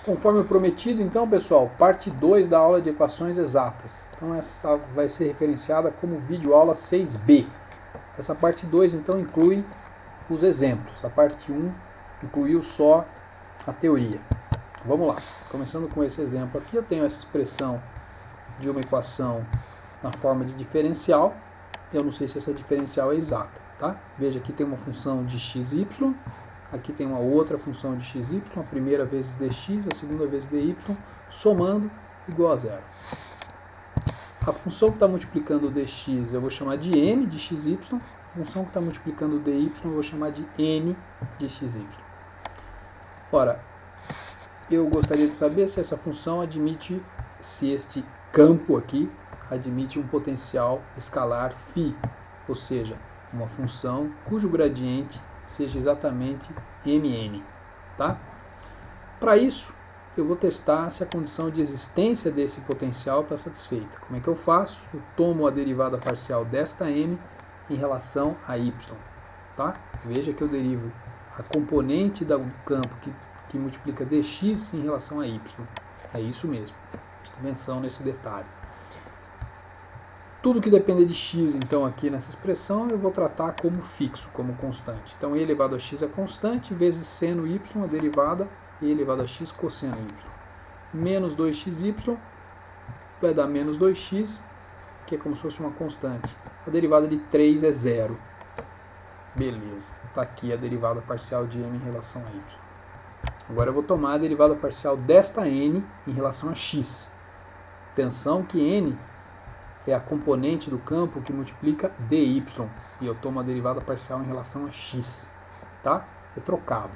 Conforme prometido, então, pessoal, parte 2 da aula de equações exatas. Então, essa vai ser referenciada como videoaula 6B. Essa parte 2, então, inclui os exemplos. A parte 1 incluiu só a teoria. Vamos lá. Começando com esse exemplo aqui, eu tenho essa expressão de uma equação na forma de diferencial. Eu não sei se essa diferencial é exata, tá? Veja, aqui tem uma função de xy. Aqui tem uma outra função de xy, a primeira vezes dx, a segunda vezes dy, somando igual a zero. A função que está multiplicando o dx eu vou chamar de m de xy, a função que está multiplicando o dy eu vou chamar de n de xy. Ora, eu gostaria de saber se essa função admite, se este campo aqui admite um potencial escalar φ, ou seja, uma função cujo gradiente seja exatamente mn, tá? Para isso, eu vou testar se a condição de existência desse potencial está satisfeita. Como é que eu faço? Eu tomo a derivada parcial desta m em relação a y, tá? Veja que eu derivo a componente do campo que multiplica dx em relação a y. É isso mesmo. Presta atenção nesse detalhe. Tudo que depender de x, então, aqui nessa expressão, eu vou tratar como fixo, como constante. Então, e elevado a x é constante, vezes seno y, a derivada e elevado a x cosseno y. Menos 2xy vai dar menos 2x, que é como se fosse uma constante. A derivada de 3 é zero. Beleza. Está aqui a derivada parcial de m em relação a y. Agora eu vou tomar a derivada parcial desta n em relação a x. Atenção que n é a componente do campo que multiplica dy, e eu tomo a derivada parcial em relação a x, tá? É trocado.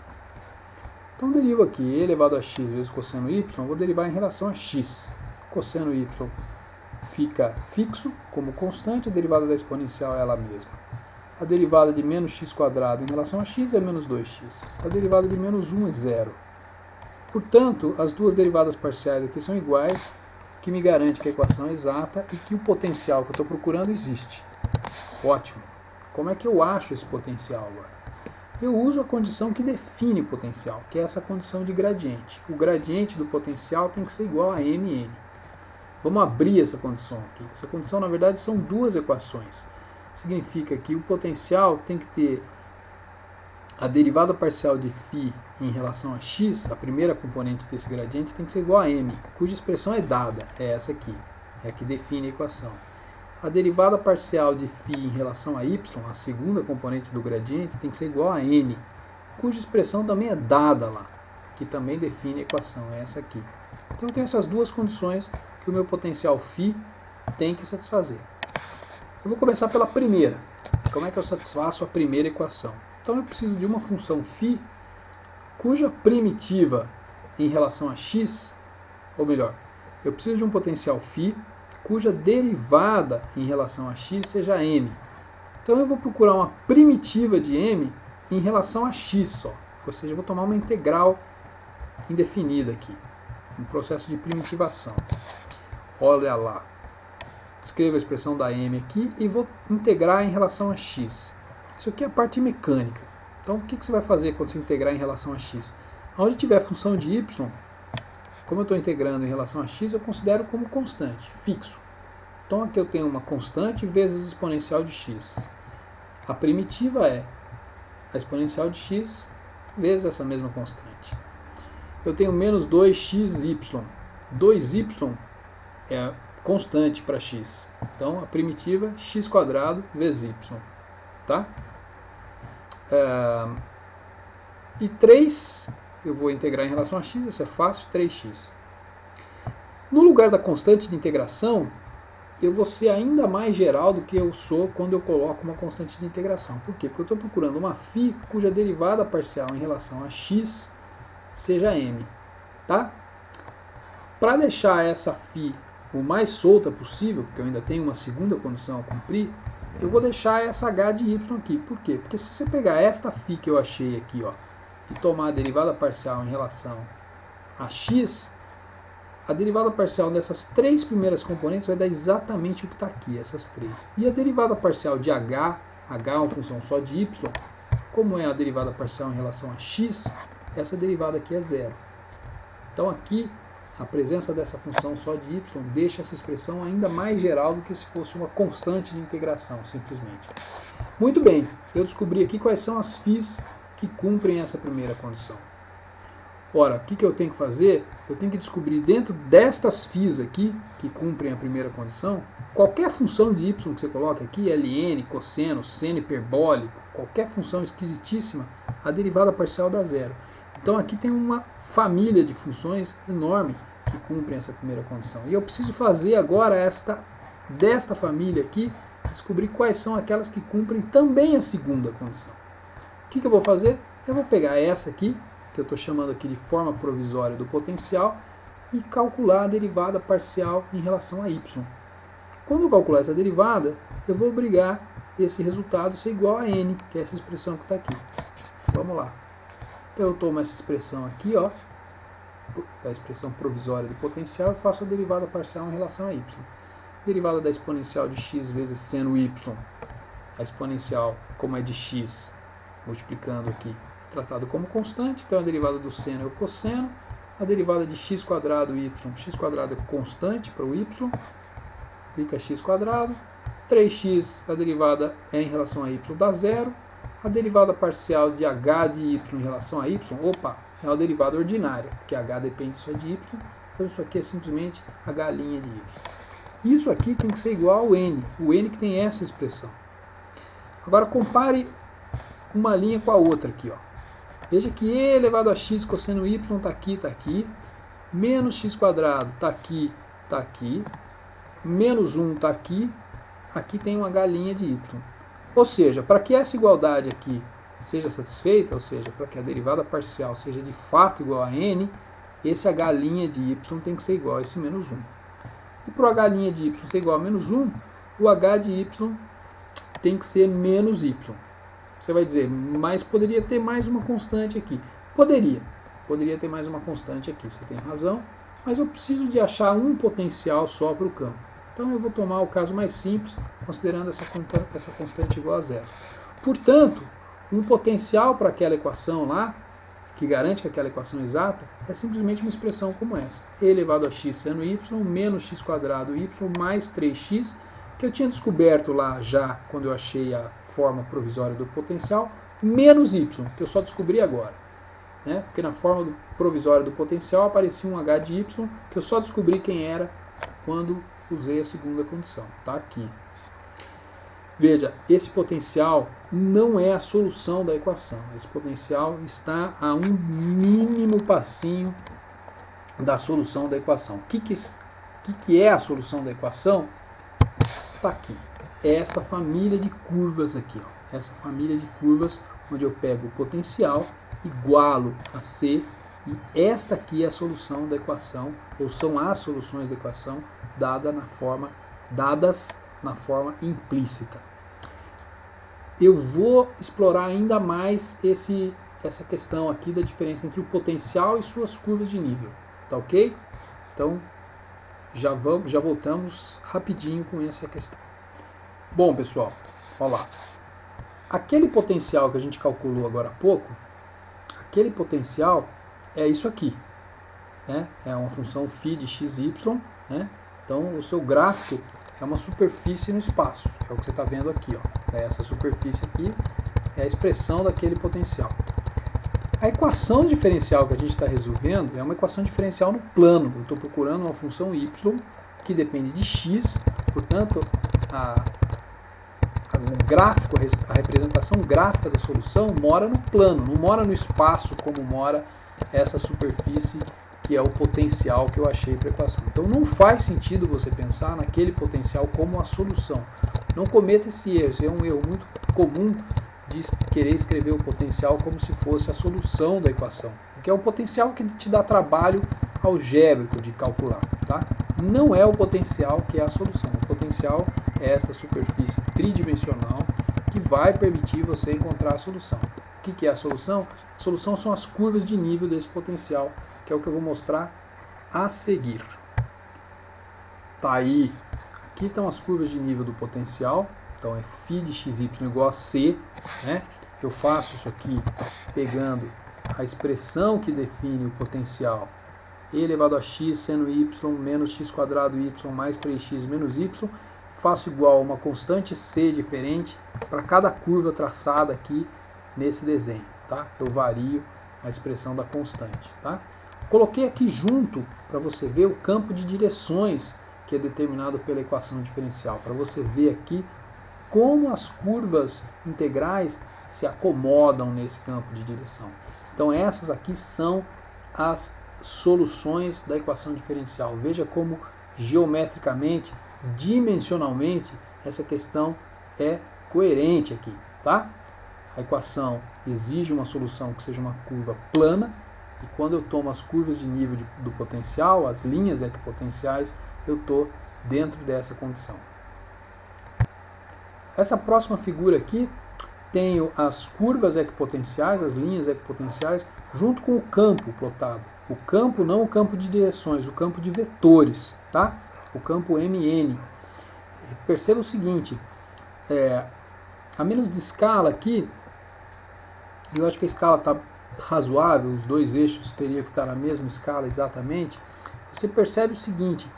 Então derivo aqui e elevado a x vezes cosseno y, vou derivar em relação a x. Cosseno y fica fixo como constante, a derivada da exponencial é ela mesma. A derivada de menos x quadrado em relação a x é menos 2x. A derivada de menos 1 é zero. Portanto, as duas derivadas parciais aqui são iguais, que me garante que a equação é exata e que o potencial que eu estou procurando existe. Ótimo. Como é que eu acho esse potencial agora? Eu uso a condição que define o potencial, que é essa condição de gradiente. O gradiente do potencial tem que ser igual a mn. Vamos abrir essa condição aqui. Essa condição, na verdade, são duas equações. Significa que o potencial tem que ter a derivada parcial de φ em relação a x, a primeira componente desse gradiente, tem que ser igual a m, cuja expressão é dada, é essa aqui, é a que define a equação. A derivada parcial de φ em relação a y, a segunda componente do gradiente, tem que ser igual a n, cuja expressão também é dada lá, que também define a equação, é essa aqui. Então eu tenho essas duas condições que o meu potencial φ tem que satisfazer. Eu vou começar pela primeira. Como é que eu satisfaço a primeira equação? Então eu preciso de uma função φ cuja primitiva em relação a x, ou melhor, eu preciso de um potencial φ cuja derivada em relação a x seja m. Então eu vou procurar uma primitiva de m em relação a x só, ou seja, eu vou tomar uma integral indefinida aqui, um processo de primitivação. Olha lá, escrevo a expressão da m aqui e vou integrar em relação a x. Isso aqui é a parte mecânica. Então, o que você vai fazer quando você integrar em relação a x? Onde tiver função de y, como eu estou integrando em relação a x, eu considero como constante, fixo. Então, aqui eu tenho uma constante vezes exponencial de x. A primitiva é a exponencial de x vezes essa mesma constante. Eu tenho menos 2xy. 2y é constante para x. Então, a primitiva é x quadrado vezes y. Tá? E 3 eu vou integrar em relação a x, isso é fácil, 3x. No lugar da constante de integração, eu vou ser ainda mais geral do que eu sou quando eu coloco uma constante de integração. Por quê? Porque eu estou procurando uma φ cuja derivada parcial em relação a x seja m. Tá? Para deixar essa φ o mais solta possível, porque eu ainda tenho uma segunda condição a cumprir, eu vou deixar essa h de y aqui. Por quê? Porque se você pegar esta φ que eu achei aqui, ó, e tomar a derivada parcial em relação a x, a derivada parcial dessas três primeiras componentes vai dar exatamente o que está aqui, essas três. E a derivada parcial de h é uma função só de y, como é a derivada parcial em relação a x, essa derivada aqui é zero. Então aqui, a presença dessa função só de y deixa essa expressão ainda mais geral do que se fosse uma constante de integração, simplesmente. Muito bem, eu descobri aqui quais são as φ que cumprem essa primeira condição. Ora, o que eu tenho que fazer? Eu tenho que descobrir dentro destas φ aqui, que cumprem a primeira condição, qualquer função de y que você coloque aqui, ln, cosseno, seno hiperbólico, qualquer função esquisitíssima, a derivada parcial dá zero. Então aqui tem uma família de funções enorme que cumprem essa primeira condição. E eu preciso fazer agora desta família aqui, descobrir quais são aquelas que cumprem também a segunda condição. O que eu vou fazer? Eu vou pegar essa aqui, que eu estou chamando aqui de forma provisória do potencial, e calcular a derivada parcial em relação a y. Quando eu calcular essa derivada, eu vou obrigar esse resultado a ser igual a n, que é essa expressão que está aqui. Vamos lá. Então eu tomo essa expressão aqui, ó, a expressão provisória do potencial, e faço a derivada parcial em relação a y. Derivada da exponencial de x vezes seno y, a exponencial, como é de x, multiplicando aqui, tratado como constante, então a derivada do seno é o cosseno, a derivada de x² y, x² é constante para o y, fica x², 3x, a derivada é em relação a y dá zero, a derivada parcial de h de y em relação a y, opa, é uma derivada ordinária, porque h depende só de y, então isso aqui é simplesmente h' de y. Isso aqui tem que ser igual ao n, o n que tem essa expressão. Agora compare uma linha com a outra aqui, ó. Veja que e elevado a x cosseno y está aqui, menos x² está aqui, menos 1 está aqui tem uma h' de y. Ou seja, para que essa igualdade aqui seja satisfeita, ou seja, para que a derivada parcial seja de fato igual a n, esse h' de y tem que ser igual a esse menos 1. E para o h' de y ser igual a menos 1, o h de y tem que ser menos y. Você vai dizer, mas poderia ter mais uma constante aqui. Poderia ter mais uma constante aqui, você tem razão, mas eu preciso de achar um potencial só para o campo. Então eu vou tomar o caso mais simples, considerando essa constante igual a zero. Portanto, um potencial para aquela equação lá, que garante que aquela equação é exata, é simplesmente uma expressão como essa. E elevado a x seno y, menos x² y, mais 3x, que eu tinha descoberto lá já quando eu achei a forma provisória do potencial, menos y, que eu só descobri agora. Né? Porque na forma provisória do potencial aparecia um h de y, que eu só descobri quem era quando usei a segunda condição. Está aqui. Veja, esse potencial não é a solução da equação. Esse potencial está a um mínimo passinho da solução da equação. O que é a solução da equação? Está aqui. É essa família de curvas aqui. Ó. Essa família de curvas onde eu pego o potencial, igualo a C, e esta aqui é a solução da equação, ou são as soluções da equação dadas na forma implícita. Eu vou explorar ainda mais essa questão aqui da diferença entre o potencial e suas curvas de nível. Tá ok? Então, já voltamos rapidinho com essa questão. Bom, pessoal, olha lá. Aquele potencial que a gente calculou agora há pouco, aquele potencial é isso aqui. Né? É uma função φ de xy. Né? Então, o seu gráfico é uma superfície no espaço, que é o que você está vendo aqui. Ó. Essa superfície aqui é a expressão daquele potencial. A equação diferencial que a gente está resolvendo é uma equação diferencial no plano. Eu estou procurando uma função y que depende de x, portanto, o gráfico, a representação gráfica da solução mora no plano, não mora no espaço como mora essa superfície que é o potencial que eu achei para a equação. Então não faz sentido você pensar naquele potencial como a solução. Não cometa esse erro, esse é um erro muito comum de querer escrever o potencial como se fosse a solução da equação, porque é um potencial que te dá trabalho algébrico de calcular. Tá? Não é o potencial que é a solução. O potencial é essa superfície tridimensional que vai permitir você encontrar a solução. O que é a solução? A solução são as curvas de nível desse potencial, que é o que eu vou mostrar a seguir. Tá aí. Aqui estão as curvas de nível do potencial. Então é φ de xy igual a C. Né? Eu faço isso aqui pegando a expressão que define o potencial e elevado a x seno y menos x quadrado y mais 3x menos y, faço igual a uma constante c diferente para cada curva traçada aqui nesse desenho, tá? Eu vario a expressão da constante, tá? Coloquei aqui junto para você ver o campo de direções que é determinado pela equação diferencial, para você ver aqui como as curvas integrais se acomodam nesse campo de direção. Então essas aqui são as soluções da equação diferencial. Veja como geometricamente, dimensionalmente, essa questão é coerente aqui, tá? A equação exige uma solução que seja uma curva plana, e quando eu tomo as curvas de nível do potencial, as linhas equipotenciais, eu estou dentro dessa condição. Essa próxima figura aqui, tenho as curvas equipotenciais, as linhas equipotenciais, junto com o campo plotado. O campo, não o campo de direções, o campo de vetores, tá? O campo MN. Perceba o seguinte, a menos de escala aqui, eu acho que a escala está razoável, os dois eixos teriam que estar na mesma escala exatamente. Você percebe o seguinte,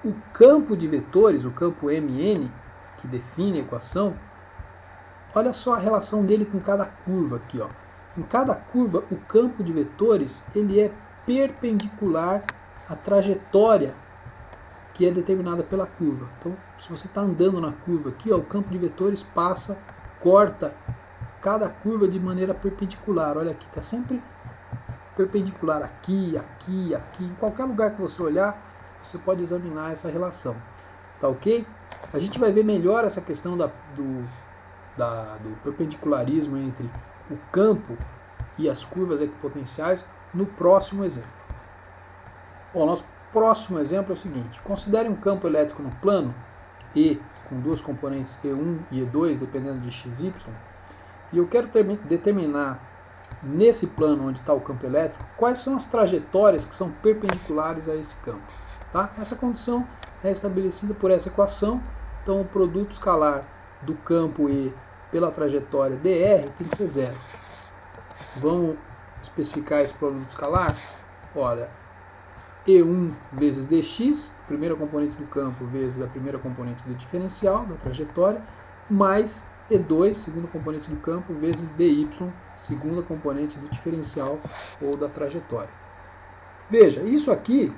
o campo de vetores, o campo MN, que define a equação, olha só a relação dele com cada curva aqui, ó. Em cada curva, o campo de vetores ele é perpendicular à trajetória que é determinada pela curva. Então, se você está andando na curva aqui, ó, o campo de vetores passa, corta cada curva de maneira perpendicular. Olha aqui, está sempre perpendicular aqui, aqui, aqui. Em qualquer lugar que você olhar, você pode examinar essa relação. Tá ok? A gente vai ver melhor essa questão do perpendicularismo entre o campo e as curvas equipotenciais no próximo exemplo. Bom, nosso próximo exemplo é o seguinte: considere um campo elétrico no plano E com duas componentes E1 e E2, dependendo de x, y, e eu quero determinar nesse plano onde está o campo elétrico quais são as trajetórias que são perpendiculares a esse campo. Tá? Essa condição é estabelecida por essa equação. Então o produto escalar do campo E pela trajetória dr tem que ser zero. Vamos especificar esse produto escalar? Olha, E1 vezes dx, primeira componente do campo, vezes a primeira componente do diferencial, da trajetória, mais E2, segunda componente do campo, vezes dy, segunda componente do diferencial ou da trajetória. Veja, isso aqui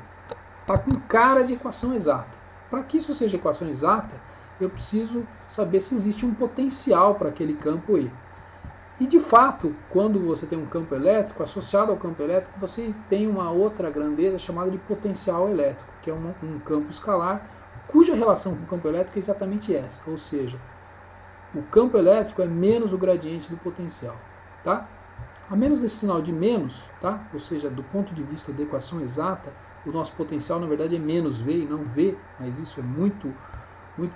está com cara de equação exata. Para que isso seja equação exata, eu preciso saber se existe um potencial para aquele campo E. E de fato, quando você tem um campo elétrico, associado ao campo elétrico, você tem uma outra grandeza chamada de potencial elétrico, que é um campo escalar, cuja relação com o campo elétrico é exatamente essa, ou seja, o campo elétrico é menos o gradiente do potencial. Tá? A menos desse sinal de menos, tá? Ou seja, do ponto de vista da equação exata, o nosso potencial na verdade é menos V e não V, mas isso é muito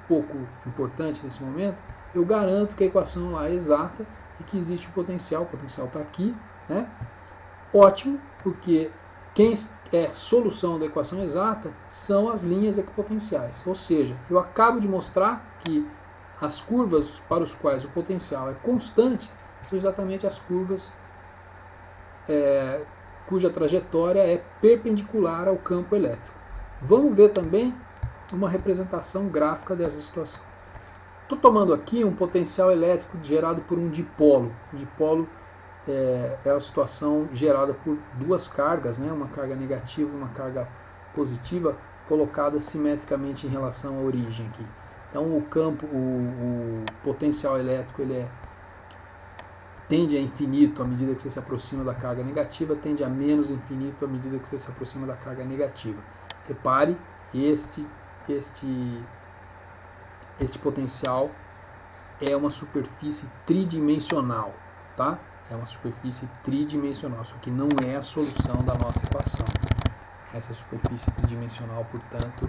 pouco importante nesse momento. Eu garanto que a equação lá é exata e que existe o potencial está aqui, né? Ótimo, porque quem é solução da equação exata são as linhas equipotenciais, ou seja, eu acabo de mostrar que as curvas para os quais o potencial é constante são exatamente as curvas cuja trajetória é perpendicular ao campo elétrico. Vamos ver também uma representação gráfica dessa situação. Estou tomando aqui um potencial elétrico gerado por um dipolo. O dipolo é a situação gerada por duas cargas, né? Uma carga negativa e uma carga positiva, colocadas simetricamente em relação à origem aqui. Então o campo, o potencial elétrico, ele tende a infinito à medida que você se aproxima da carga negativa, tende a menos infinito à medida que você se aproxima da carga negativa. Repare, este potencial é uma superfície tridimensional, tá? É uma superfície tridimensional, isso aqui não é a solução da nossa equação. Essa superfície tridimensional, portanto,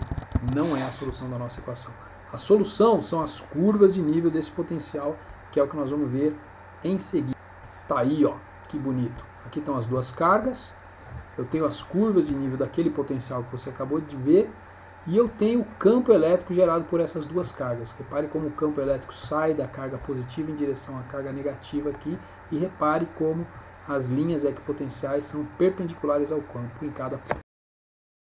não é a solução da nossa equação. A solução são as curvas de nível desse potencial, que é o que nós vamos ver em seguida. Tá aí, ó, que bonito. Aqui estão as duas cargas, eu tenho as curvas de nível daquele potencial que você acabou de ver, e eu tenho o campo elétrico gerado por essas duas cargas. Repare como o campo elétrico sai da carga positiva em direção à carga negativa aqui, e repare como as linhas equipotenciais são perpendiculares ao campo em cada ponto.